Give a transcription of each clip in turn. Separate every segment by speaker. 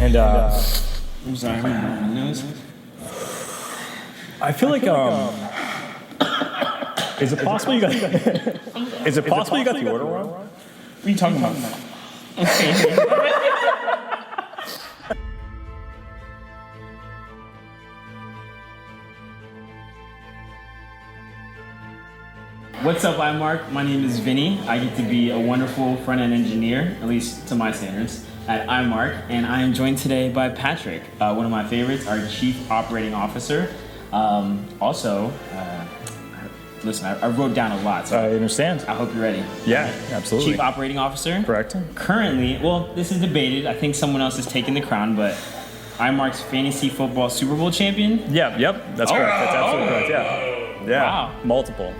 Speaker 1: And
Speaker 2: I'm sorry, I'm on my nose.
Speaker 1: I feel like is it possible you got the order wrong?
Speaker 2: What are you talking about? What's up, IMAC? My name is Vinny. I get to be a wonderful front-end engineer, at least to my standards, at IMAC, and I am joined today by Patrick, one of my favorites, our Chief Operating Officer. Listen, I wrote down a lot, so
Speaker 1: I understand.
Speaker 2: I hope you're ready.
Speaker 1: Yeah, absolutely.
Speaker 2: Chief Operating Officer.
Speaker 1: Correct.
Speaker 2: Currently, well, this is debated. I think someone else is taking the crown, but IMAC's Fantasy Football Super Bowl champion.
Speaker 1: Yep, that's correct. That's absolutely correct. Yeah.
Speaker 2: Wow.
Speaker 1: Multiple.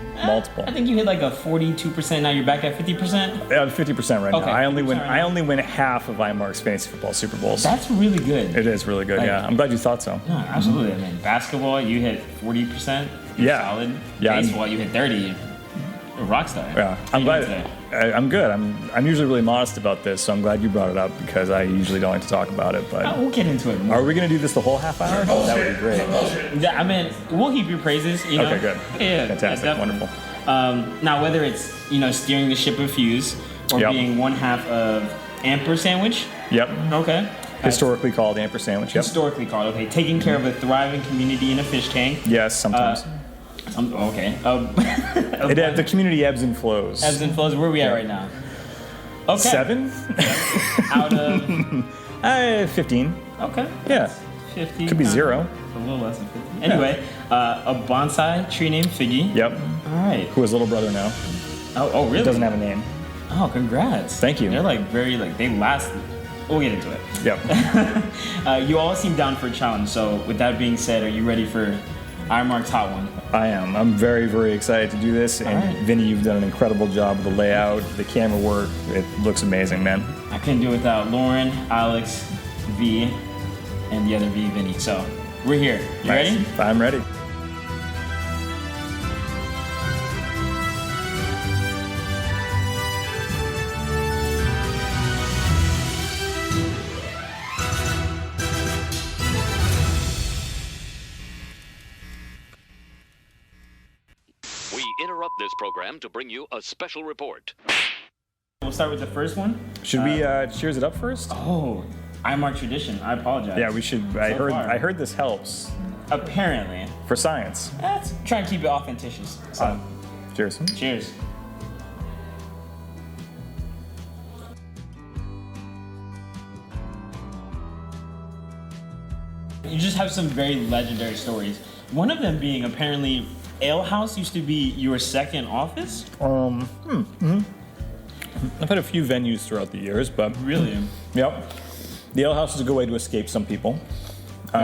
Speaker 2: I think you hit like a 42%. Now you're back at 50%.
Speaker 1: Yeah, 50% right
Speaker 2: Okay,
Speaker 1: now. I only
Speaker 2: 50%
Speaker 1: win.
Speaker 2: right
Speaker 1: I
Speaker 2: now.
Speaker 1: only win half of IMARC's Fantasy Football Super Bowls.
Speaker 2: That's really good.
Speaker 1: It is really good.
Speaker 2: Like-
Speaker 1: Yeah, I'm glad you thought so.
Speaker 2: No, absolutely. I mean, basketball, you hit 40%.
Speaker 1: Yeah.
Speaker 2: Solid.
Speaker 1: Yeah,
Speaker 2: Baseball, you hit 30. A rock star.
Speaker 1: Yeah,
Speaker 2: How
Speaker 1: I'm
Speaker 2: you
Speaker 1: glad.
Speaker 2: doing today?
Speaker 1: I'm good. I'm usually really modest about this, so I'm glad you brought it up because I usually don't like to talk about it. But
Speaker 2: We'll get into it more.
Speaker 1: are we gonna do this the whole half hour? That would be great.
Speaker 2: Yeah, I mean, we'll heap your praises. You know?
Speaker 1: Okay, good.
Speaker 2: Yeah,
Speaker 1: Fantastic.
Speaker 2: definitely.
Speaker 1: Wonderful.
Speaker 2: Now, whether it's steering the ship of Fuse or
Speaker 1: Yep.
Speaker 2: being one half of Amper Sandwich.
Speaker 1: Yep.
Speaker 2: Okay.
Speaker 1: Historically called Amper Sandwich. Yep.
Speaker 2: Historically called. Okay. Taking care of a thriving community in a fish tank.
Speaker 1: Yes, sometimes.
Speaker 2: Okay.
Speaker 1: The community ebbs and flows.
Speaker 2: Ebbs and flows. Where are we at right now? Okay.
Speaker 1: 7?
Speaker 2: Out of
Speaker 1: 15.
Speaker 2: okay.
Speaker 1: Yeah.
Speaker 2: 50.
Speaker 1: Could be 0.
Speaker 2: A little less than 50. Anyway, a bonsai tree named Figgy.
Speaker 1: Yep.
Speaker 2: All right.
Speaker 1: Who has a little brother now.
Speaker 2: Oh, really?
Speaker 1: Doesn't have a name.
Speaker 2: Oh, congrats.
Speaker 1: Thank you.
Speaker 2: They're they last. We'll get into it.
Speaker 1: Yep.
Speaker 2: You all seem down for a challenge. So, with that being said, are you ready for IMARC's Hot One?
Speaker 1: I am. I'm very, very excited to do this. And
Speaker 2: right.
Speaker 1: Vinny, you've done an incredible job with the layout, the camera work. It looks amazing, man.
Speaker 2: I couldn't do it without Lauren, Alex, V, and the other V, Vinny. So, we're here. You
Speaker 1: Nice.
Speaker 2: ready?
Speaker 1: I'm ready.
Speaker 3: We interrupt this program to bring you a special report.
Speaker 2: We'll start with the first one.
Speaker 1: Should we cheers it up first?
Speaker 2: Oh, IMARC tradition. I apologize.
Speaker 1: Yeah, we should. I
Speaker 2: So far.
Speaker 1: heard this helps
Speaker 2: Apparently.
Speaker 1: for science.
Speaker 2: Let's try and keep it authenticious. So,
Speaker 1: Cheers.
Speaker 2: cheers. You just have some very legendary stories. One of them being apparently Ale House used to be your second office?
Speaker 1: I've had a few venues throughout the years, but
Speaker 2: Really?
Speaker 1: yep. The Ale House is a good way to escape some people.
Speaker 2: No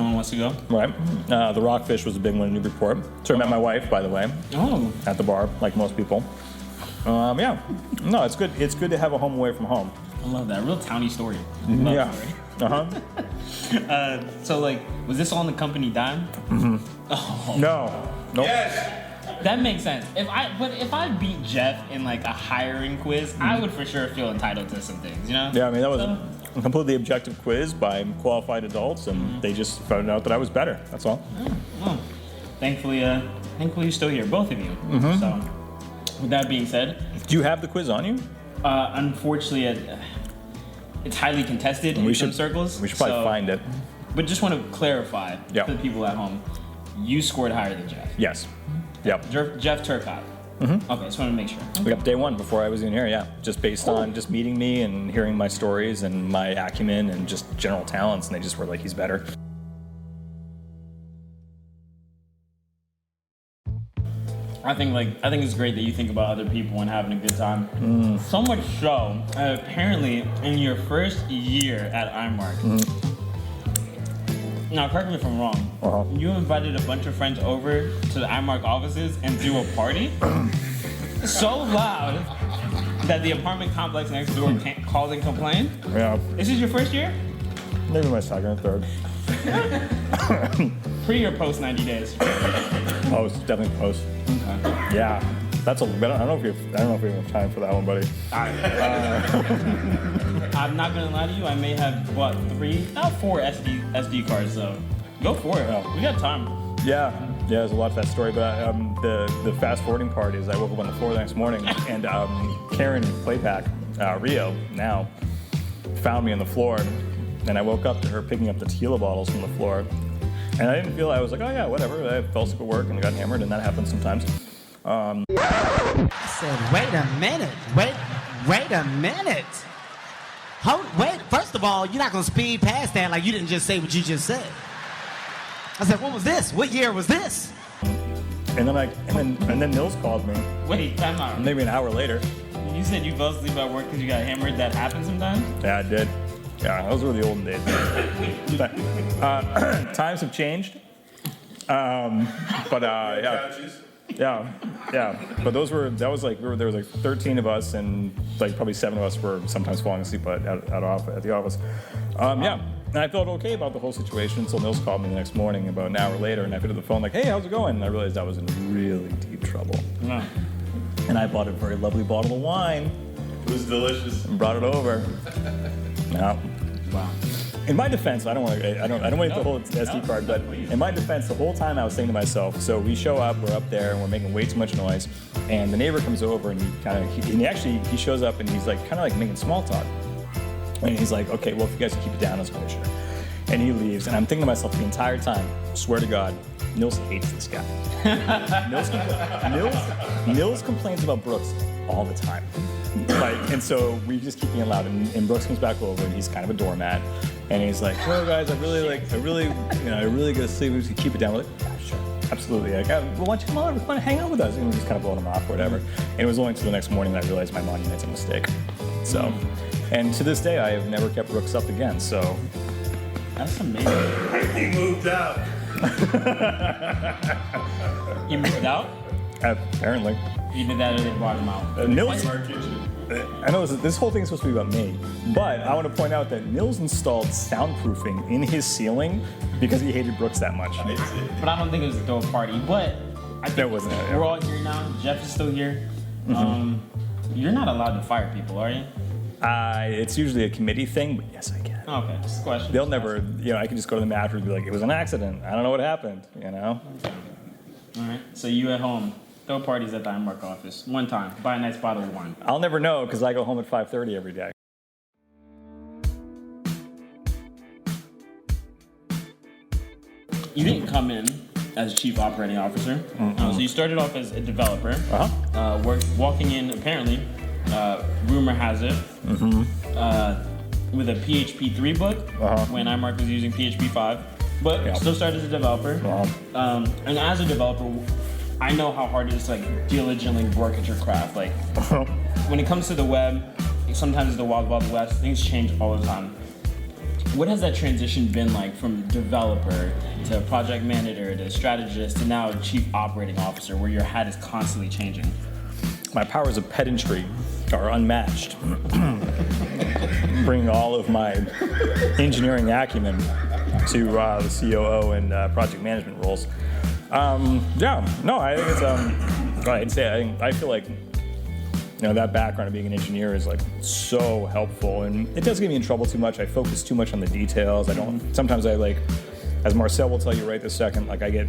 Speaker 2: one wants to go?
Speaker 1: Right. The Rockfish was a big one in Newburyport. So I met my wife, by the way,
Speaker 2: Oh,
Speaker 1: at the bar, like most people. Yeah. No, it's good. It's good to have a home away from home.
Speaker 2: I love that. Real towny story. Love
Speaker 1: Yeah.
Speaker 2: story.
Speaker 1: Uh-huh.
Speaker 2: So, was this on the company dime?
Speaker 1: No. Nope.
Speaker 2: That makes sense. If I beat Jeff in a hiring quiz, I would for sure feel entitled to some things, you know?
Speaker 1: Yeah, I mean, that was a completely objective quiz by qualified adults, and they just found out that I was better. That's all.
Speaker 2: Well, thankfully you're still here, both of you. So, with that being said,
Speaker 1: Do you have the quiz on you?
Speaker 2: unfortunately, it's highly contested in some circles.
Speaker 1: We should probably find it.
Speaker 2: But just want to clarify
Speaker 1: Yeah.
Speaker 2: for the people at home, you scored higher than Jeff.
Speaker 1: Yes. Yep.
Speaker 2: Jeff Turcotte. Okay, just want to make sure.
Speaker 1: We got day one before I was in here, yeah. Just based on just meeting me and hearing my stories and my acumen and just general talents, and they just were like, he's better.
Speaker 2: I think it's great that you think about other people and having a good time. So much so, apparently in your first year at IMARC, now correct me if I'm wrong, you invited a bunch of friends over to the IMARC offices and threw a party so loud that the apartment complex next door called and complained.
Speaker 1: Yeah.
Speaker 2: This is your first year?
Speaker 1: Maybe my second or third.
Speaker 2: Pre or post 90 days?
Speaker 1: Oh, it's definitely post.
Speaker 2: Okay.
Speaker 1: Yeah. That's a. I don't know if we have time for that one, buddy.
Speaker 2: I I'm not gonna lie to you. I may have bought 4 SD cards. So go for it.
Speaker 1: Oh.
Speaker 2: We got time.
Speaker 1: Yeah, there's a lot to that story, but the fast forwarding part is I woke up on the floor the next morning and Karen Playback, Rio now, found me on the floor, and I woke up to her picking up the tequila bottles from the floor, and I didn't feel, I was like, oh yeah, whatever, I fell asleep at work and got hammered, and that happens sometimes.
Speaker 4: I said, wait a minute, wait a minute. Wait, first of all, you're not gonna speed past that like you didn't just say what you just said. I said, what was this? What year was this?
Speaker 1: And then Nils called me,
Speaker 2: Wait, time out.
Speaker 1: maybe an hour later.
Speaker 2: You said you fell asleep at work because you got hammered. That happens sometimes?
Speaker 1: Yeah, I did. Yeah, those were the olden days. Times have changed. Yeah. But there was like 13 of us, and like probably 7 of us were sometimes falling asleep at the office. And I felt okay about the whole situation until Nils called me the next morning about an hour later, and I picked up the phone like, hey, how's it going? And I realized I was in really deep trouble.
Speaker 2: No.
Speaker 1: And I bought a very lovely bottle of wine.
Speaker 5: It was delicious.
Speaker 1: And brought it over. Yeah.
Speaker 2: Wow.
Speaker 1: In my defense, I don't want to the whole SD card, but in my defense, the whole time I was saying to myself, so we show up, we're up there, and we're making way too much noise, and the neighbor comes over, and he shows up, and he's like kind of like making small talk, and he's like, okay, well, if you guys can keep it down as commissioner, and he leaves, and I'm thinking to myself the entire time, swear to God, Nils hates this guy. Nils complains about Brooks all the time. And so we just keep being loud, and Brooks comes back over, and he's kind of a doormat, and he's like, "Well, guys, I really gotta sleep. We should keep it down." We're like, yeah, sure, absolutely. Like, well, why don't you come on? Why don't you hang out with us? And we just kind of blowing him off or whatever. And it was only until the next morning that I realized my monument's a mistake. So, and to this day, I have never kept Brooks up again. So,
Speaker 2: That's amazing.
Speaker 5: He moved out.
Speaker 2: You moved out?
Speaker 1: apparently.
Speaker 2: You did that or they brought him out?
Speaker 1: Nils,
Speaker 5: Our kitchen.
Speaker 1: I know this whole thing is supposed to be about me, but I want to point out that Nils installed soundproofing in his ceiling because he hated Brooks that much.
Speaker 2: But I don't think it was a throw party. But I think
Speaker 1: That wasn't it.
Speaker 2: we're all here now. Jeff is still here. You're not allowed to fire people, are you?
Speaker 1: It's usually a committee thing, but yes, I can.
Speaker 2: Okay, just a question.
Speaker 1: They'll never, I can just go to them after and be like, it was an accident. I don't know what happened,
Speaker 2: All right. So you at home, throw parties at the IMAC office. One time, buy a nice bottle of wine.
Speaker 1: I'll never know because I go home at 5:30 every day.
Speaker 2: You didn't come in as chief operating officer. So you started off as a developer. Walking in, apparently, rumor has it, with a PHP 3 book when IMAC was using PHP 5. But still started as a developer. And as a developer, I know how hard it is to like diligently work at your craft. Like when it comes to the web, sometimes it's the wild west. Things change all the time. What has that transition been like from developer to project manager to strategist to now chief operating officer, where your hat is constantly changing?
Speaker 1: My powers of pedantry are unmatched. Bringing all of my engineering acumen to the COO and project management roles. I think it's, I feel like, that background of being an engineer is like so helpful, and it does get me in trouble too much. I focus too much on the details. Sometimes I like, as Marcel will tell you right this second, like I get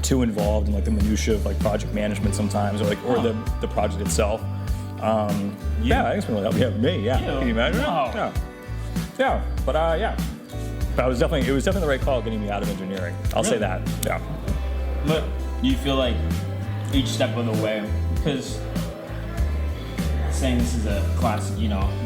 Speaker 1: too involved in like the minutia of like project management sometimes, or the project itself. I think it's been really helpful. Yeah, me, yeah. Can you imagine?
Speaker 2: Wow.
Speaker 1: Yeah. But it was definitely the right call getting me out of engineering. I'll say that. Yeah.
Speaker 2: But do you feel like each step of the way, because saying this is a classic,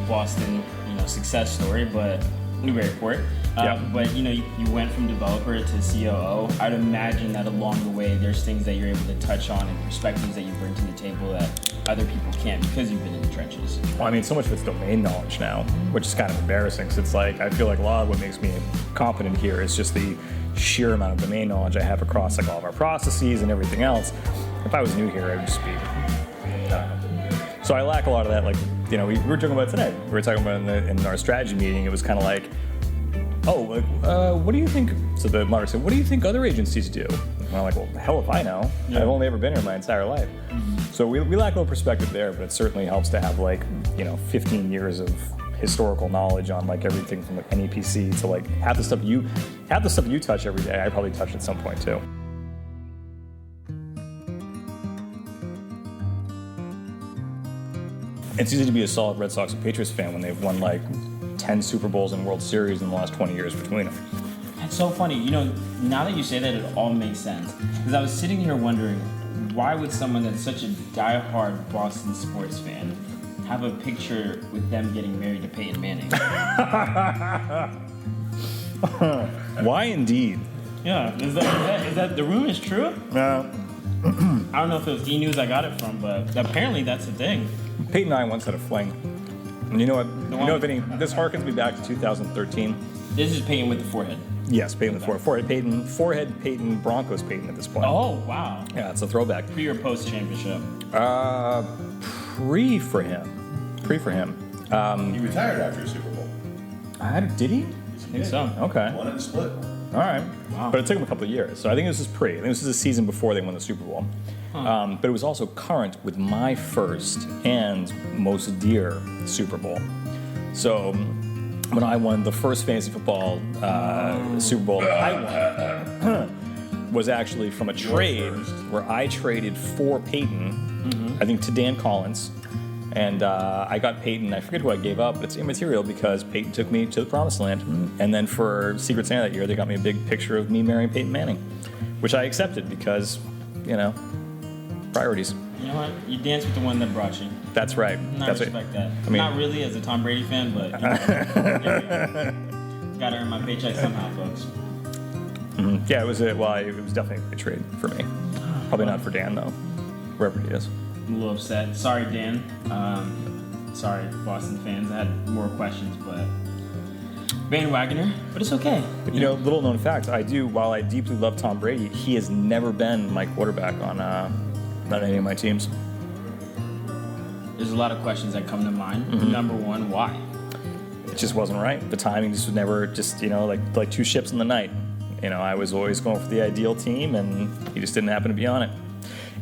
Speaker 2: Boston, success story, but Newbury Port. But you went from developer to COO. I'd imagine that along the way, there's things that you're able to touch on and perspectives that you bring to the table that other people can't because you've been in the trenches.
Speaker 1: Well, I mean, so much of it's domain knowledge now, which is kind of embarrassing. So it's like I feel like a lot of what makes me competent here is just the sheer amount of domain knowledge I have across like all of our processes and everything else. If I was new here, I would just be. So I lack a lot of that. Like, we were talking about today. We were talking about in our strategy meeting. It was kind of like, what do you think? So the moderator said, what do you think other agencies do? And I'm like, well, hell if I know. Yeah. I've only ever been here my entire life. So we lack a little perspective there, but it certainly helps to have 15 years of historical knowledge on like everything from like NEPC to like half the stuff you touch every day. I probably touch at some point too. It's easy to be a solid Red Sox and Patriots fan when they've won like 10 Super Bowls and World Series in the last 20 years between them.
Speaker 2: That's so funny. You know, now that you say that, it all makes sense. Because I was sitting here wondering, why would someone that's such a diehard Boston sports fan have a picture with them getting married to Peyton Manning?
Speaker 1: Why indeed?
Speaker 2: Yeah, is that the rumor is true?
Speaker 1: No.
Speaker 2: I don't know if it was E-News I got it from, but apparently that's the thing.
Speaker 1: Peyton and I once had a fling. And you know what, Vinny? This harkens me back to 2013.
Speaker 2: This is Peyton with the forehead.
Speaker 1: Yes, Peyton with forehead Peyton, Broncos Peyton at this point.
Speaker 2: Oh, wow.
Speaker 1: Yeah, it's a throwback.
Speaker 2: Pre or post championship?
Speaker 1: Pre for him.
Speaker 5: He retired after a Super Bowl.
Speaker 1: Did he?
Speaker 2: I think so.
Speaker 1: Okay.
Speaker 5: Won it and split.
Speaker 1: All right.
Speaker 2: Wow.
Speaker 1: But it took him a couple of years. So I think this is pre. I think this is a season before they won the Super Bowl. But it was also current with my first and most dear Super Bowl. So when I won the first fantasy football Super Bowl that I won was actually from a trade where I traded for Peyton, I think to Dan Collins. And I got Peyton. I forget who I gave up, but it's immaterial because Peyton took me to the promised land. And then for Secret Santa that year, they got me a big picture of me marrying Peyton Manning, which I accepted because, you know, priorities.
Speaker 2: You know what? You danced with the one that brought you.
Speaker 1: That's right.
Speaker 2: I
Speaker 1: That's
Speaker 2: respect that.
Speaker 1: I mean,
Speaker 2: Not really as a Tom Brady fan, but you know, gotta earn my paycheck somehow, folks.
Speaker 1: Yeah, it was definitely a trade for me. Probably not for Dan though, wherever he is.
Speaker 2: I'm a little upset. Sorry, Dan. Sorry, Boston fans. I had more questions, but bandwagoner. But it's okay.
Speaker 1: You know, little known fact, while I deeply love Tom Brady, he has never been my quarterback on any of my teams.
Speaker 2: There's a lot of questions that come to mind. Number one, why?
Speaker 1: It just wasn't right. The timing just was never like two ships in the night. You know, I was always going for the ideal team, and he just didn't happen to be on it.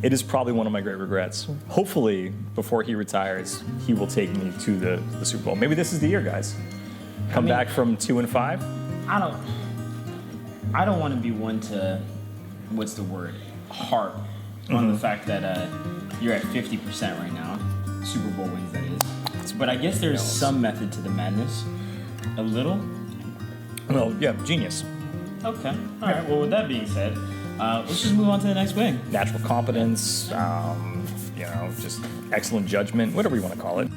Speaker 1: It is probably one of my great regrets. Hopefully, before he retires, he will take me to the Super Bowl. Maybe this is the year, guys. Come back from 2-5.
Speaker 2: I don't want to be one to, what's the word, harp on the fact that you're at 50% right now. Super Bowl wins, that is. But I guess there's some method to the madness. A little?
Speaker 1: Well, yeah, genius.
Speaker 2: Okay. All right. Well, with that being said, let's just move on to the next wing.
Speaker 1: Natural competence, just excellent judgment, whatever you want to call it.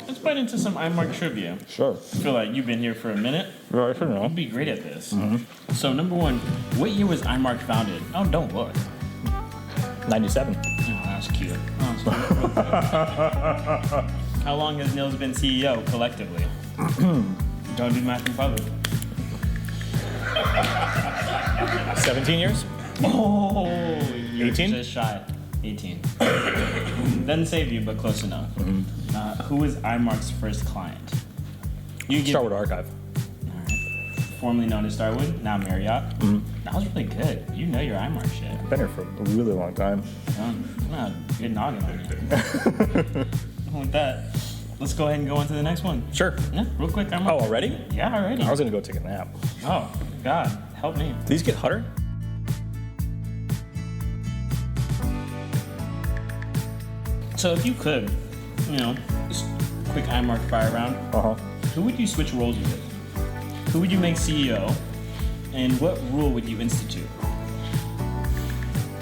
Speaker 2: Let's bite into some IMAC Trivia.
Speaker 1: Sure.
Speaker 2: I feel like you've been here for a minute.
Speaker 1: Well, I should know.
Speaker 2: You'd be great at this. So, number one, what year was IMAC founded? Oh, don't look.
Speaker 1: 97.
Speaker 2: Oh, that's cute. How long has Nils been CEO collectively? Don't do math in public.
Speaker 1: 17 years?
Speaker 2: Oh, you're
Speaker 1: 18?
Speaker 2: just shy. 18. Doesn't save you, but close enough. Who was IMARC's first client?
Speaker 1: Starwood Archive.
Speaker 2: All right. Formerly known as Starwood, now Marriott. That was really good. You know your IMARC shit.
Speaker 1: I've been here for a really long time.
Speaker 2: Good noggin on you. With that, let's go ahead and go on to the next one.
Speaker 1: Sure.
Speaker 2: Yeah, real quick. IMARC.
Speaker 1: Oh, already?
Speaker 2: Yeah, already.
Speaker 1: I was going to go take a nap.
Speaker 2: Oh, God. Help me.
Speaker 1: Did these get hotter?
Speaker 2: So if you could, just quick IMARC fire round. Who would you switch roles with? Who would you make CEO? And what rule would you institute?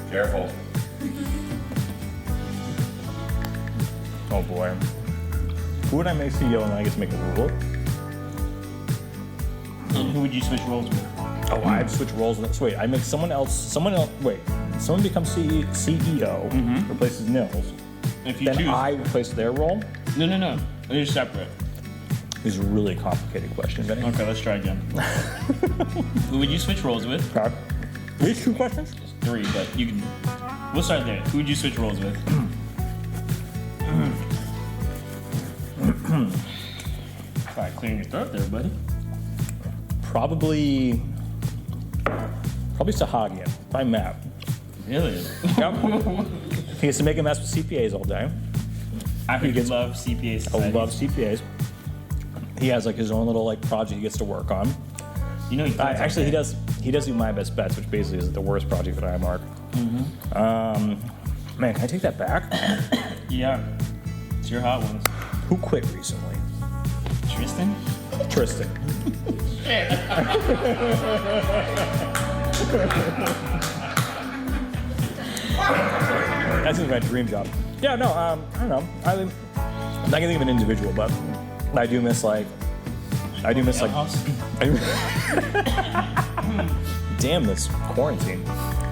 Speaker 5: Careful.
Speaker 1: Oh boy. Who would I make CEO and then I get to make a rule?
Speaker 2: And who would you switch roles with?
Speaker 1: Oh, I'd switch roles with. So wait, I make someone becomes CEO, replaces Nils.
Speaker 2: If you
Speaker 1: Then
Speaker 2: choose.
Speaker 1: I replace their role?
Speaker 2: No. They're separate.
Speaker 1: This is a really complicated question, Vinny.
Speaker 2: Okay, let's try again. Who would you switch roles with?
Speaker 1: Okay. These two questions?
Speaker 2: 3, but you can. We'll start there. Who would you switch roles with? Try clearing your throat there, buddy.
Speaker 1: Probably Sahagian. Probably Matt.
Speaker 2: Really?
Speaker 1: Yep. He has to make a mess with CPAs all day.
Speaker 2: I heard you
Speaker 1: gets-
Speaker 2: love CPA
Speaker 1: I
Speaker 2: societies.
Speaker 1: love CPAs. He has like his own little like project he gets to work on.
Speaker 2: You know,
Speaker 1: Actually, he does do My Best Bets, which basically is the worst project that I mark. Man, can I take that back?
Speaker 2: Yeah, it's your hot ones.
Speaker 1: Who quit recently?
Speaker 2: Tristan?
Speaker 1: Tristan. That seems my dream job. Yeah, no, I don't know. I'm not gonna think of an individual, but I do miss like.
Speaker 2: House?
Speaker 1: Damn this quarantine.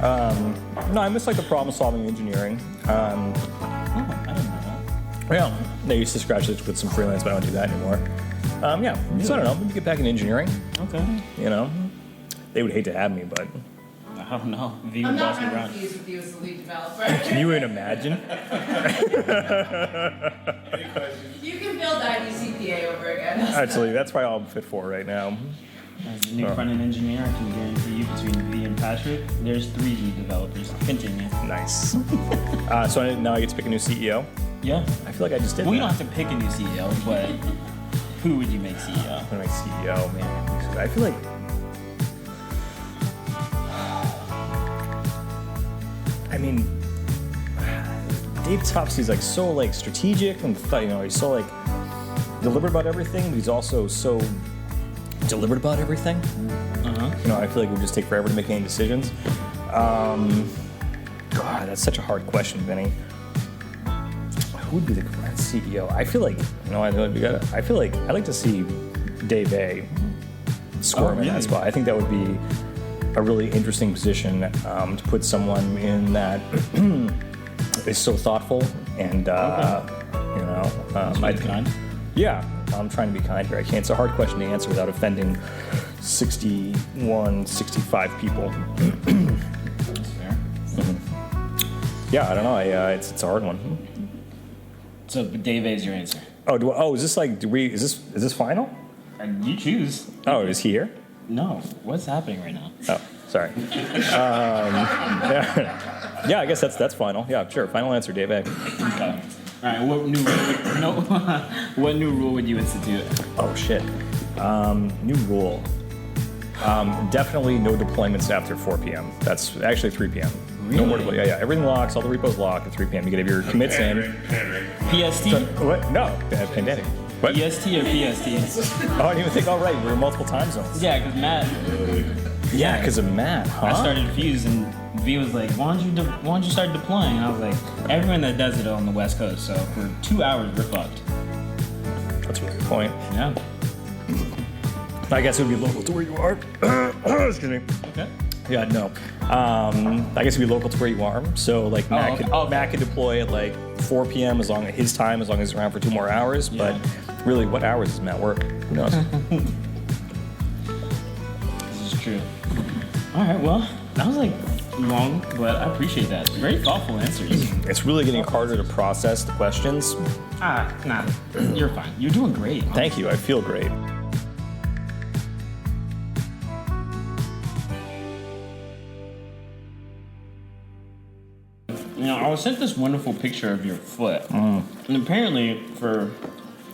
Speaker 1: No, I miss like the problem-solving engineering.
Speaker 2: I didn't know that.
Speaker 1: Yeah, they used to scratch it with some freelance, but I don't do that anymore. Yeah, so I don't know. Maybe get back in engineering.
Speaker 2: Okay.
Speaker 1: You know, they would hate to have me, but
Speaker 2: I don't know. V
Speaker 6: I'm
Speaker 2: would
Speaker 6: not
Speaker 2: boss me
Speaker 6: going to
Speaker 2: around.
Speaker 6: confuse with you as the lead developer.
Speaker 1: can you even imagine?
Speaker 6: You can build IDCPA over again.
Speaker 1: Actually, that's probably all I'm fit for right now.
Speaker 2: As a new front-end engineer, I can guarantee you between V and Patrick, there's 3 lead developers. Continue.
Speaker 1: Nice. So now I get to pick a new CEO.
Speaker 2: Yeah.
Speaker 1: I feel like I just did
Speaker 2: Well, you
Speaker 1: that.
Speaker 2: don't have to pick a new CEO, but who would you make CEO?
Speaker 1: I'm like CEO, man. I feel like I mean, Dave Topsy's like so like strategic and he's so like deliberate about everything, but he's also so deliberate about everything. I feel like it would just take forever to make any decisions. God, that's such a hard question, Vinny. Who would be the current CEO? I feel like I feel like I'd like to see Dave A. squirm in that spot. I think that would be a really interesting position to put someone in that is so thoughtful and
Speaker 2: Really kind.
Speaker 1: yeah, I'm trying to be kind here. I can't. It's a hard question to answer without offending 65 people.
Speaker 2: That's fair.
Speaker 1: Yeah, I don't know. It's a hard one.
Speaker 2: So Dave A is your answer.
Speaker 1: Is this like? Is this final?
Speaker 2: And you choose.
Speaker 1: Oh, is he here?
Speaker 2: No. What's happening right now?
Speaker 1: Oh, sorry. Yeah, I guess that's final. Yeah, sure. Final answer, Dave A.
Speaker 2: Okay. All right. What new rule would you institute?
Speaker 1: Oh shit. New rule. Definitely no deployments after 4 p.m. That's actually 3 p.m. No more deployments. Yeah. Everything locks. All the repos lock at 3 p.m. You can have your commits in.
Speaker 2: PST?
Speaker 1: What? No. Pandemic. What?
Speaker 2: EST or PST?
Speaker 1: Oh, I didn't even think. Oh, right. We're in multiple time zones.
Speaker 2: Yeah, because Matt.
Speaker 1: Yeah, because of Matt, huh?
Speaker 2: I started Fuse and V was like, why don't you start deploying? And I was like, everyone that does it on the West Coast, so for 2 hours we're fucked.
Speaker 1: That's a really good point.
Speaker 2: Yeah.
Speaker 1: I guess it would be local to where you are. Excuse me.
Speaker 2: Okay.
Speaker 1: Yeah, no. I guess it'd be local to where you are. So like Matt could deploy at like 4 p.m. as long as he's around for 2 more hours.
Speaker 2: Yeah.
Speaker 1: But really, what hours does Matt work? Who knows?
Speaker 2: This is true. All right, well, that was like long, but I appreciate that. Very thoughtful answers.
Speaker 1: It's really getting harder to process the questions.
Speaker 2: Nah, you're fine. You're doing great.
Speaker 1: Thank you. I feel great.
Speaker 2: You know, I was sent this wonderful picture of your foot. And apparently, for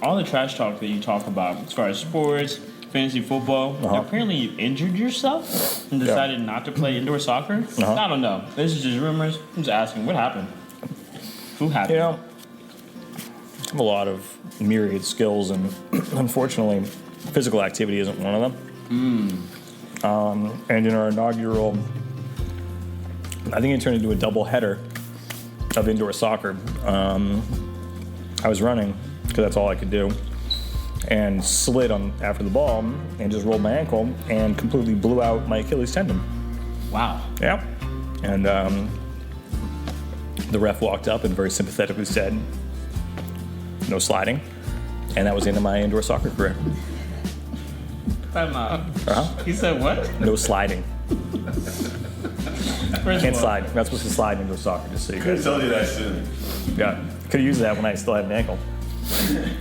Speaker 2: all the trash talk that you talk about, as far as sports, fantasy football, apparently you injured yourself and decided not to play indoor soccer. I don't know. This is just rumors. I'm just asking, what happened? Who happened?
Speaker 1: You know, I have a lot of myriad skills, and unfortunately, physical activity isn't one of them. And in our inaugural, I think it turned into a double header of indoor soccer. I was running because that's all I could do, and slid on after the ball and just rolled my ankle and completely blew out my Achilles tendon.
Speaker 2: Wow.
Speaker 1: Yeah, and the ref walked up and very sympathetically said, "No sliding," and that was the end of my indoor soccer career.
Speaker 2: Time out. He said what?
Speaker 1: No sliding.
Speaker 2: First
Speaker 1: Can't
Speaker 2: of all,
Speaker 1: slide. You're not supposed to slide indoor soccer, just so you
Speaker 5: Could
Speaker 1: guys.
Speaker 5: have told you that soon.
Speaker 1: Yeah, could have used that when I still had an ankle.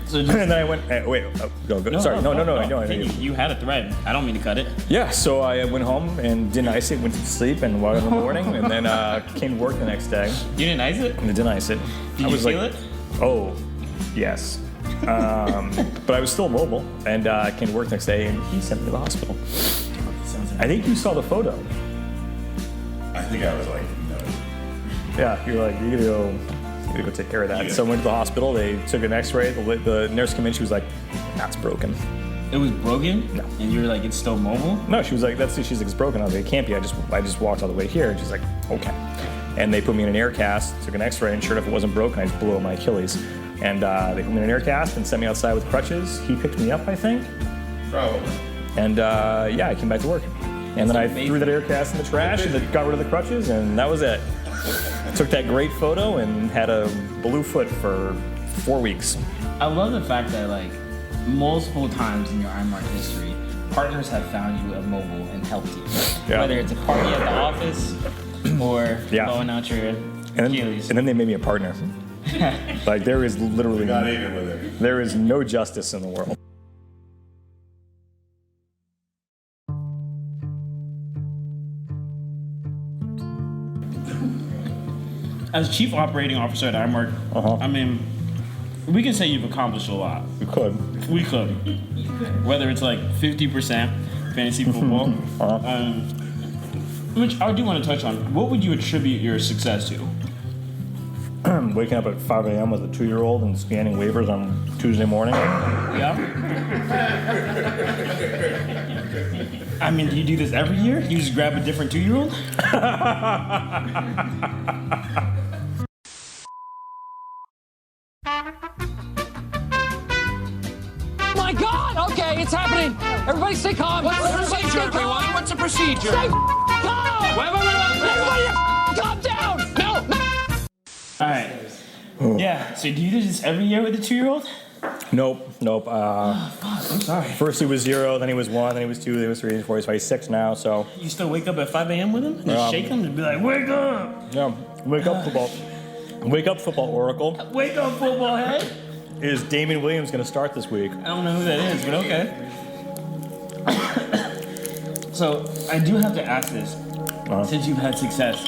Speaker 2: So
Speaker 1: And then I went, wait, go. Sorry, no. I know.
Speaker 2: You had a thread. I don't mean to cut it.
Speaker 1: Yeah, so I went home and didn't ice it, went to sleep and woke up in the morning, and then came to work the next day
Speaker 2: You didn't ice it?
Speaker 1: and didn't ice it.
Speaker 2: Did
Speaker 1: I
Speaker 2: you
Speaker 1: was
Speaker 2: feel
Speaker 1: like,
Speaker 2: it?
Speaker 1: oh, Yes. But I was still mobile, and I came to work the next day, and he sent me to the hospital. I think you saw the photo.
Speaker 5: I think I was like, no.
Speaker 1: Yeah, you're like, you gotta go take care of that.
Speaker 5: Yeah.
Speaker 1: So I went to the hospital, they took an x-ray, the nurse came in, she was like, that's broken.
Speaker 2: It was broken?
Speaker 1: No.
Speaker 2: And you were like, it's still mobile?
Speaker 1: No, she was like, she's like, it's broken. I was like, it can't be, I just walked all the way here, and she's like, okay. And they put me in an air cast, took an x-ray, and sure enough, it wasn't broken, I just blew out my Achilles. And they put me in an air cast and sent me outside with crutches. He picked me up, I think.
Speaker 5: Probably.
Speaker 1: And yeah, I came back to work. And then I threw that air cast in the trash and got rid of the crutches, and that was it. I took that great photo and had a blue foot for 4 weeks.
Speaker 2: I love the fact that, like, multiple times in your IMAC history, partners have found you immobile and helped you.
Speaker 1: Yeah.
Speaker 2: Whether it's a party at the office or
Speaker 1: Yeah.
Speaker 2: blowing out your Achilles.
Speaker 1: And then they made me a partner. Like, there is literally
Speaker 5: Not even with it.
Speaker 1: there is no justice in the world.
Speaker 2: As Chief Operating Officer at IMAC, I mean, we can say you've accomplished a lot.
Speaker 1: You could.
Speaker 2: We could. Whether it's like 50% fantasy football, which I do want to touch on. What would you attribute your success to?
Speaker 1: Waking up at 5 a.m. with a 2-year-old and scanning waivers on Tuesday morning.
Speaker 2: Yeah. I mean, do you do this every year? You just grab a different 2-year-old?
Speaker 7: My God! Okay, it's happening. Everybody stay calm. What's the procedure, everyone? What's the procedure? Stay calm. Wait. Everybody calm down. No.
Speaker 2: All right. Yeah. So do you do this every year with a 2-year-old?
Speaker 1: Nope.
Speaker 2: I'm sorry.
Speaker 1: First he was 0, then he was 1, then he was 2, then he was 3, then he was 4, so he's 6 now, so.
Speaker 2: You still wake up at 5 a.m. with him and just shake him and be like, "Wake up!
Speaker 1: Yeah, wake up football. Wake up football oracle.
Speaker 2: Wake up, football head!"
Speaker 1: Is Damian Williams going to start this week?
Speaker 2: I don't know who that is, but okay. So I do have to ask this, since you've had success.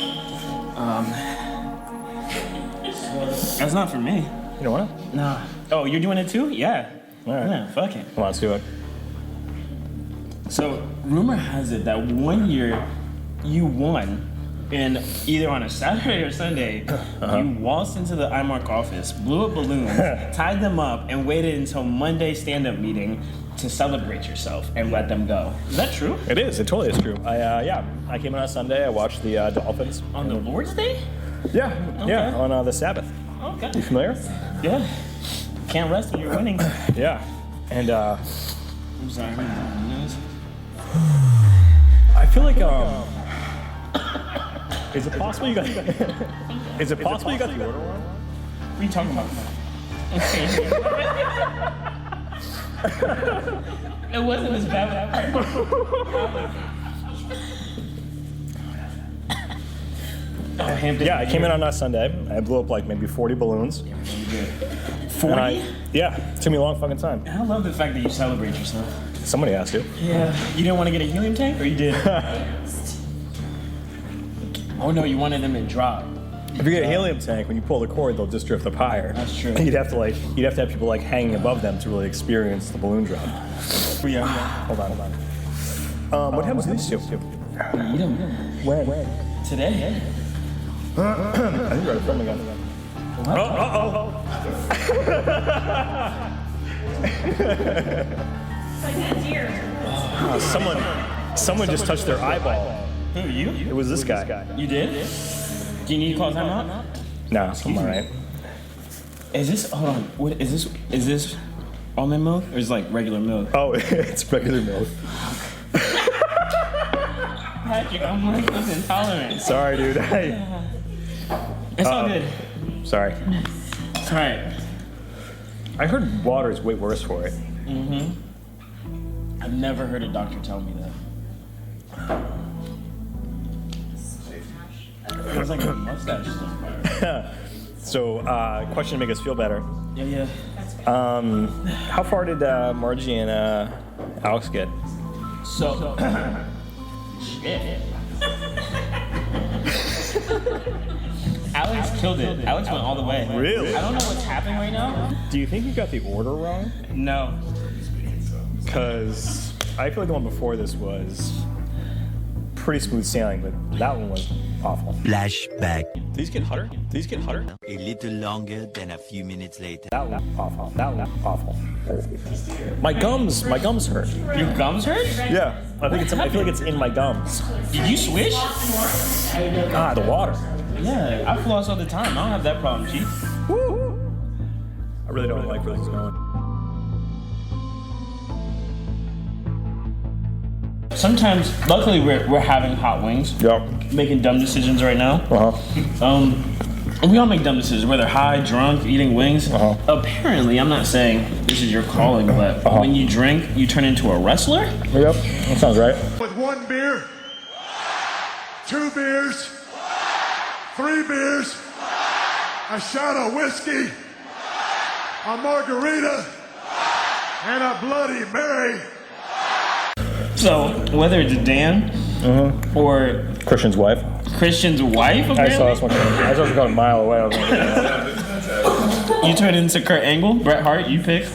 Speaker 2: That's not for me.
Speaker 1: You know what?
Speaker 2: Nah. Oh, you're doing it too? Yeah.
Speaker 1: All right.
Speaker 2: Yeah. Fuck it.
Speaker 1: Come on, let's do it.
Speaker 2: So rumor has it that one year you won, and either on a Saturday or Sunday, you waltzed into the IMARC office, blew up balloons, tied them up, and waited until Monday stand-up meeting to celebrate yourself and let them go. Is that true?
Speaker 1: It is. It totally is true. I came in on Sunday. I watched the Dolphins.
Speaker 2: On the Lord's Day?
Speaker 1: Yeah, on the Sabbath.
Speaker 2: Okay.
Speaker 1: You familiar?
Speaker 2: Yeah. Can't rest when you're winning.
Speaker 1: Yeah, and
Speaker 2: I'm sorry. I'm on the news.
Speaker 1: I feel like is it possible you got? Is it possible you got the order wrong?
Speaker 2: What are you talking about? It wasn't as bad.
Speaker 1: Yeah, I came in on that Sunday. I blew up like maybe 40 balloons.
Speaker 2: 40?
Speaker 1: Yeah, it took me a long fucking time.
Speaker 2: I love the fact that you celebrate yourself.
Speaker 1: Somebody has to.
Speaker 2: Yeah. You didn't want to get a helium tank, or you did? Oh no, you wanted them to drop.
Speaker 1: If you get a helium tank, when you pull the cord, they'll just drift up higher.
Speaker 2: That's true.
Speaker 1: You'd have to have people like hanging above them to really experience the balloon drop.
Speaker 2: Yeah.
Speaker 1: Hold on. What happens to these two?
Speaker 2: Eat them.
Speaker 1: When?
Speaker 2: Today?
Speaker 1: I think you're at a film again. Someone just touched their eyeball.
Speaker 2: Who, you?
Speaker 1: It was this guy.
Speaker 2: You did? Do you need to call time out?
Speaker 1: Nah, I'm alright.
Speaker 2: Is this, hold on, what is this almond milk or is it like regular milk?
Speaker 1: Oh, it's regular milk.
Speaker 2: Patrick, I'm lactose intolerant.
Speaker 1: Sorry, dude.
Speaker 2: It's all good.
Speaker 1: Sorry.
Speaker 2: It's alright.
Speaker 1: I heard water is way worse for it.
Speaker 2: I've never heard a doctor tell me that. It was like a mustache is on fire.
Speaker 1: So, question to make us feel better.
Speaker 2: Yeah.
Speaker 1: How far did Margie and Alex get?
Speaker 2: So shit. Alex Alex killed it. Alex went all the way.
Speaker 1: Really?
Speaker 2: I don't know what's happening right now.
Speaker 1: Do you think you got the order wrong?
Speaker 2: No.
Speaker 1: Because I feel like the one before this was pretty smooth sailing, but that one was awful.
Speaker 8: Flashback.
Speaker 1: These get hotter? These get hotter?
Speaker 8: A little longer than a few minutes later.
Speaker 1: That one awful. That one awful. My gums hurt.
Speaker 2: Your gums hurt?
Speaker 1: Yeah, I feel like it's in my gums.
Speaker 2: Did you swish?
Speaker 1: The water.
Speaker 2: Yeah, I floss all the time. I don't have that problem, Chief.
Speaker 1: Woo. I really don't like where this is going.
Speaker 2: Sometimes, luckily, we're having hot wings.
Speaker 1: Yep.
Speaker 2: Making dumb decisions right now. We all make dumb decisions, whether high, drunk, eating wings. Apparently, I'm not saying this is your calling, but when you drink, you turn into a wrestler?
Speaker 1: Yep, that sounds right.
Speaker 9: With 1 beer, 2 beers, 3 beers, a shot of whiskey, a margarita, and a Bloody Mary.
Speaker 2: So, whether it's Dan or
Speaker 1: Christian's wife.
Speaker 2: Christian's wife,
Speaker 1: I
Speaker 2: apparently?
Speaker 1: saw this one about a mile away. I was like,
Speaker 2: You turn into Kurt Angle, Bret Hart, you pick.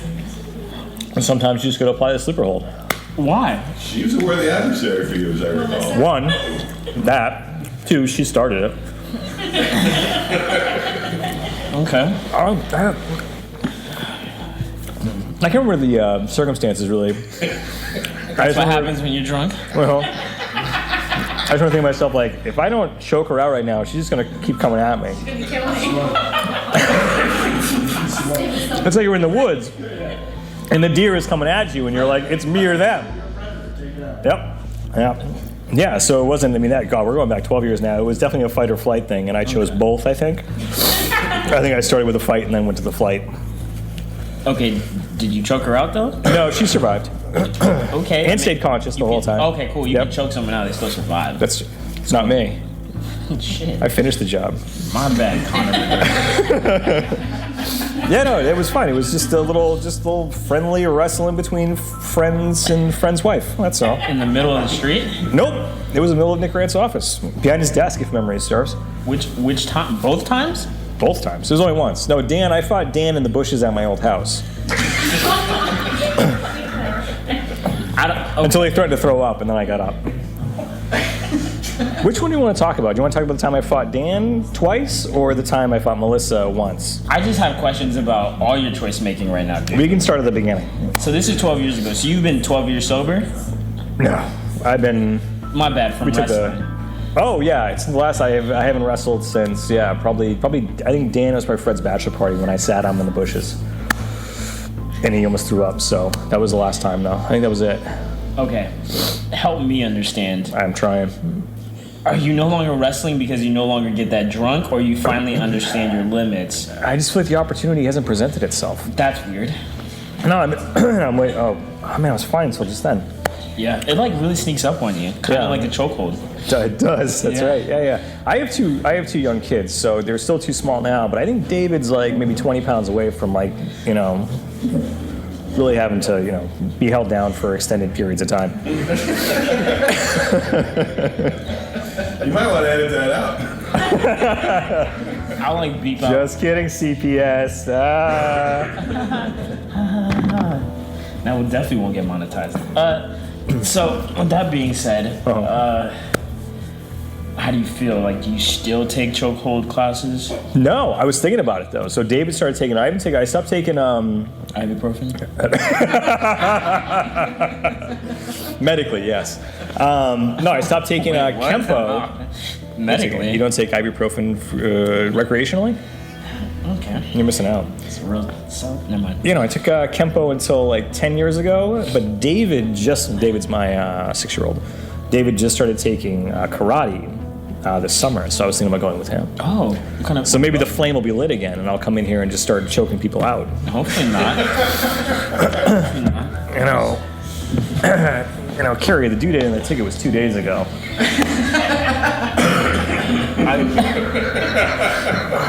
Speaker 1: and sometimes you just gotta apply the sleeper hold.
Speaker 2: Why?
Speaker 5: She was a worthy adversary for you, as I recall.
Speaker 1: 1, that. 2, she started it.
Speaker 2: Okay.
Speaker 1: I can't remember the circumstances really.
Speaker 2: That's what happens when you're drunk?
Speaker 1: Well, I just want to think to myself, like, if I don't choke her out right now, she's just going to keep coming at me. It's like you're in the woods, and the deer is coming at you, and you're like, it's me or them. Yep. Yeah, so it wasn't, we're going back 12 years now. It was definitely a fight or flight thing, and I chose both, I think. I think I started with a fight and then went to the flight.
Speaker 2: Okay, did you choke her out, though?
Speaker 1: No, she survived.
Speaker 2: Okay.
Speaker 1: And stayed conscious the whole time.
Speaker 2: Okay, cool. You can choke someone out, they still survive.
Speaker 1: It's not me.
Speaker 2: Shit.
Speaker 1: I finished the job.
Speaker 2: My bad, Connor.
Speaker 1: Yeah, no, it was fine. It was just a little friendly wrestling between friends and friend's wife. That's all.
Speaker 2: In the middle of the street?
Speaker 1: Nope. It was in the middle of Nick Grant's office, behind his desk, if memory serves.
Speaker 2: Which time? Both times?
Speaker 1: Both times. There was only once. No, I fought Dan in the bushes at my old house. Until he threatened to throw up, and then I got up. Which one do you want to talk about? Do you want to talk about the time I fought Dan twice, or the time I fought Melissa once?
Speaker 2: I just have questions about all your choice making right now, dude.
Speaker 1: We can start at the beginning.
Speaker 2: So this is 12 years ago. So you've been 12 years sober?
Speaker 1: No, I've been...
Speaker 2: My bad, from wrestling.
Speaker 1: Oh yeah, it's the last I haven't wrestled since probably I think Dan was my Fred's bachelor party when I sat him in the bushes, and he almost threw up. So that was the last time though. I think that was it.
Speaker 2: Okay, help me understand.
Speaker 1: I'm trying.
Speaker 2: Are you no longer wrestling because you no longer get that drunk, or you finally understand your limits?
Speaker 1: I just feel like the opportunity hasn't presented itself.
Speaker 2: That's weird.
Speaker 1: No, I'm waiting. Oh man, I was fine until just then.
Speaker 2: Yeah, it like really sneaks up on you, kind of like a chokehold.
Speaker 1: It does. That's right. Yeah. I have two young kids, so they're still too small now. But I think David's like maybe 20 pounds away from really having to be held down for extended periods of time.
Speaker 5: You might want to edit that out.
Speaker 2: I'll like beep out.
Speaker 1: Just kidding, CPS.
Speaker 2: Now we definitely won't get monetized. So, with that being said, how do you feel? Like, do you still take chokehold classes?
Speaker 1: No, I was thinking about it though. So David started taking. I stopped taking.
Speaker 2: Ibuprofen?
Speaker 1: Medically, yes. No, I stopped taking Kempo.
Speaker 2: Medically?
Speaker 1: You don't take ibuprofen recreationally?
Speaker 2: Okay.
Speaker 1: You're missing out.
Speaker 2: It's real. So, never mind.
Speaker 1: I took Kempo until like 10 years ago, but David's my 6-year-old. David just started taking karate this summer, so I was thinking about going with him.
Speaker 2: Oh, kind of.
Speaker 1: So maybe the flame will be lit again, and I'll come in here and just start choking people out.
Speaker 2: Hopefully not.
Speaker 1: Carrie, the due date on the ticket was 2 days ago.
Speaker 2: I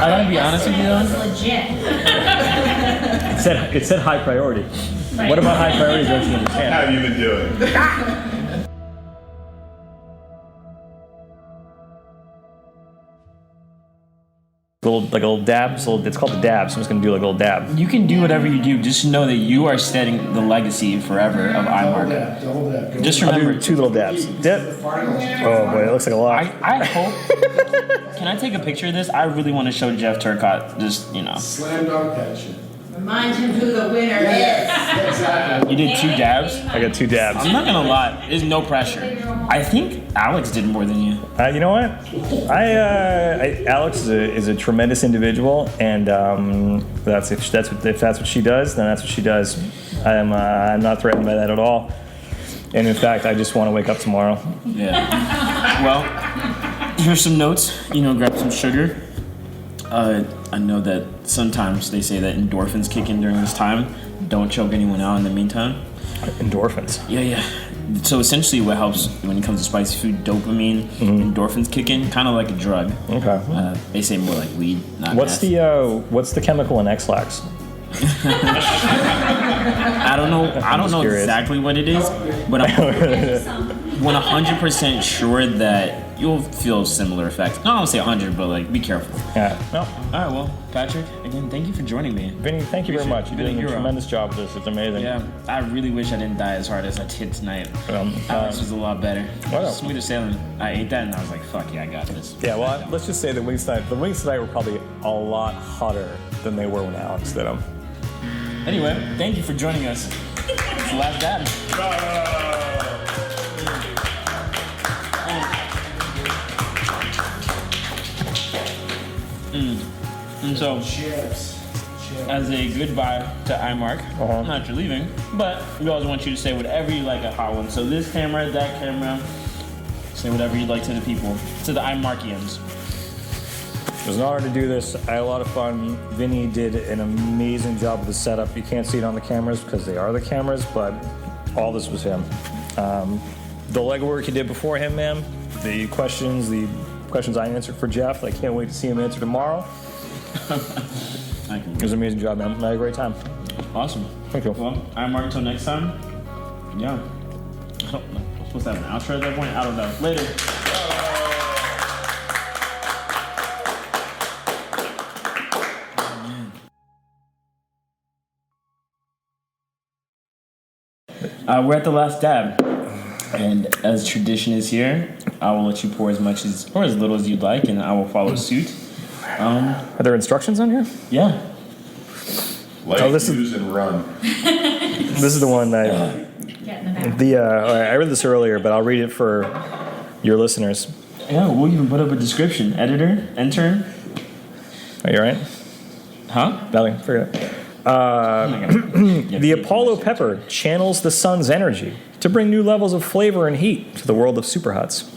Speaker 2: gotta be honest with you though.
Speaker 6: Legit.
Speaker 1: It said high priority.
Speaker 6: Right.
Speaker 1: What about high priority? Don't you understand?
Speaker 5: How have you been doing?
Speaker 1: The little dab. So it's called the dab. So I'm just gonna do like a little dab.
Speaker 2: You can do whatever you do. Just know that you are setting the legacy forever of iMark. Just
Speaker 1: I'll
Speaker 2: remember
Speaker 1: do 2 little dabs. Dip. Oh boy, it looks like a lot.
Speaker 2: I hope. Can I take a picture of this? I really want to show Jeff Turcotte. Just
Speaker 9: Slam dunk that shit.
Speaker 6: Remind him who the winner is.
Speaker 9: Exactly.
Speaker 2: You did 2 dabs.
Speaker 1: I got 2 dabs.
Speaker 2: I'm not gonna lie. There's no pressure. I think Alex did more than you.
Speaker 1: You know what? Alex is a tremendous individual, and if that's what she does, then that's what she does. I'm not threatened by that at all. And in fact, I just want to wake up tomorrow.
Speaker 2: Yeah. Well, here's some notes. Grab some sugar. I know that sometimes they say that endorphins kick in during this time. Don't choke anyone out in the meantime.
Speaker 1: Endorphins.
Speaker 2: Yeah. So essentially what helps when it comes to spicy food, dopamine, endorphins kick in, kind of like a drug.
Speaker 1: Okay.
Speaker 2: They say more like weed, not
Speaker 1: What's
Speaker 2: meth.
Speaker 1: the chemical in X-Lax?
Speaker 2: I don't know exactly what it is, but I'm 100% sure that you'll feel similar effects. No, I don't say 100, but like be careful.
Speaker 1: Yeah. No.
Speaker 2: All right, well, Patrick, again, thank you for joining me.
Speaker 1: Vinny, thank you very much. You did a tremendous job with this. It's amazing.
Speaker 2: Yeah, I really wish I didn't die as hard as I did tonight. Alex was a lot better. Smoother sailing. I ate that and I was like, fuck yeah, I got this.
Speaker 1: Yeah, well, let's just say the wings tonight were probably a lot hotter than they were when Alex did them.
Speaker 2: Anyway, thank you for joining us. It's the last dab. And so, as a goodbye to iMark, not you're leaving, but we always want you to say whatever you like at Hot One. So this camera, that camera, say whatever you'd like to the people, to the iMarkians.
Speaker 1: It was an honor to do this. I had a lot of fun. Vinny did an amazing job with the setup. You can't see it on the cameras because they are the cameras, but all this was him. The legwork he did before him, man. The questions I answered for Jeff. I can't wait to see him answer tomorrow. It was an amazing job, man. I had a great time.
Speaker 2: Awesome.
Speaker 1: Thank you.
Speaker 2: Well, iMark until next time. Yeah. I'm supposed to have an outro at that point? I don't know. Later. We're at the last dab, and as tradition is here, I will let you pour as much or as little as you'd like, and I will follow suit.
Speaker 1: Are there instructions on here?
Speaker 2: Yeah.
Speaker 5: Use and run.
Speaker 1: This is the one I read this earlier, but I'll read it for your listeners.
Speaker 2: Yeah, we'll even put up a description. Editor, intern.
Speaker 1: Are you all right?
Speaker 2: Huh?
Speaker 1: Nothing. Forget it. The Apollo pepper channels the sun's energy to bring new levels of flavor and heat to the world of super huts.